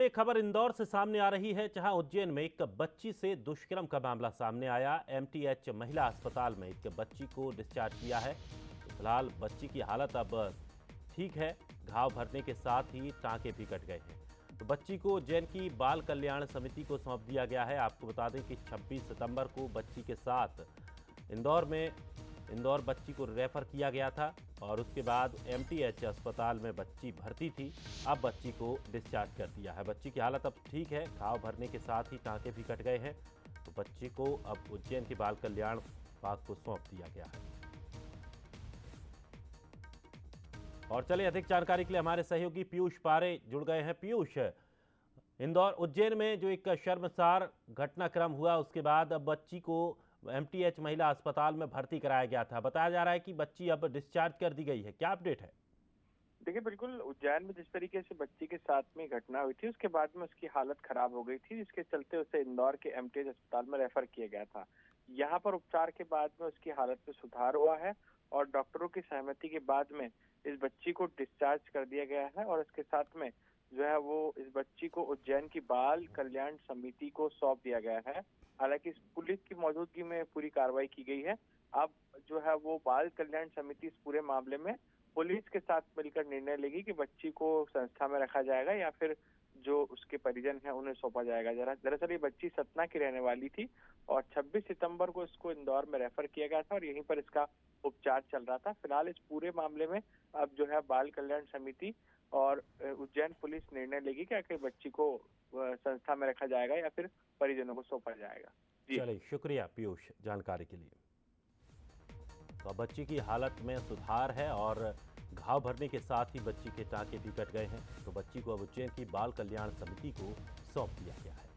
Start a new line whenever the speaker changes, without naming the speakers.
एक खबर इंदौर से सामने आ रही है, जहां उज्जैन में एक बच्ची से दुष्कर्म का मामला सामने आया। एमटीएच महिला अस्पताल में एक बच्ची को डिस्चार्ज किया है। तो फिलहाल बच्ची की हालत अब ठीक है। घाव भरने के साथ ही टांके भी कट गए हैं। तो बच्ची को उज्जैन की बाल कल्याण समिति को सौंप दिया गया है। आपको बता दें कि 26 सितंबर को बच्ची के साथ इंदौर बच्ची को रेफर किया गया था और उसके बाद एमटीएच अस्पताल में बच्ची भर्ती थी। अब बच्ची को डिस्चार्ज कर दिया है। बच्ची की हालत अब ठीक है। घाव भरने के साथ ही टांके भी कट गए हैं। तो बच्ची को अब उज्जैन के बाल कल्याण विभाग को सौंप दिया गया है। और चलिए, अधिक जानकारी के लिए हमारे सहयोगी पीयूष पारे जुड़ गए हैं। पीयूष, इंदौर उज्जैन में जो एक शर्मसार घटनाक्रम हुआ, उसके बाद अब बच्ची को एमटीएच महिला अस्पताल में भर्ती कराया गया था। बताया जा रहा है कि बच्ची अब डिस्चार्ज कर दी गई है। क्या अपडेट है?
देखिए, बिल्कुल उज्जैन में जिस तरीके से बच्ची के साथ में घटना हुई थी, उसके बाद में उसकी हालत खराब हो गई थी, जिसके चलते उसे इंदौर के एमटीएच अस्पताल में रेफर किया गया था। यहाँ पर उपचार के बाद में उसकी हालत में सुधार हुआ है और डॉक्टरों की सहमति के बाद में इस बच्ची को डिस्चार्ज कर दिया गया है और इसके साथ में जो है वो इस बच्ची को उज्जैन की बाल कल्याण समिति को सौंप दिया गया है। हालांकि इस पुलिस की मौजूदगी में पूरी कार्रवाई की गई है। अब जो है वो बाल कल्याण समिति इस पूरे मामले में पुलिस के साथ मिलकर निर्णय लेगी कि बच्ची को संस्था में रखा जाएगा या फिर जो उसके परिजन हैं उन्हें सौंपा जाएगा। दरअसल ये बच्ची सतना की रहने वाली थी और 26 सितंबर को इसको इंदौर में रेफर किया गया था और यहीं पर इसका उपचार चल रहा था। फिलहाल इस पूरे मामले में अब जो है बाल कल्याण समिति और उज्जैन पुलिस निर्णय लेगी कि आखिर बच्ची को संस्था में रखा जाएगा या फिर परिजनों को सौंपा जाएगा। जी
चलिए, शुक्रिया पीयूष जानकारी के लिए। तो बच्ची की हालत में सुधार है और घाव भरने के साथ ही बच्ची के टांके भी कट गए हैं। तो बच्ची को अब उज्जैन की बाल कल्याण समिति को सौंप दिया गया है।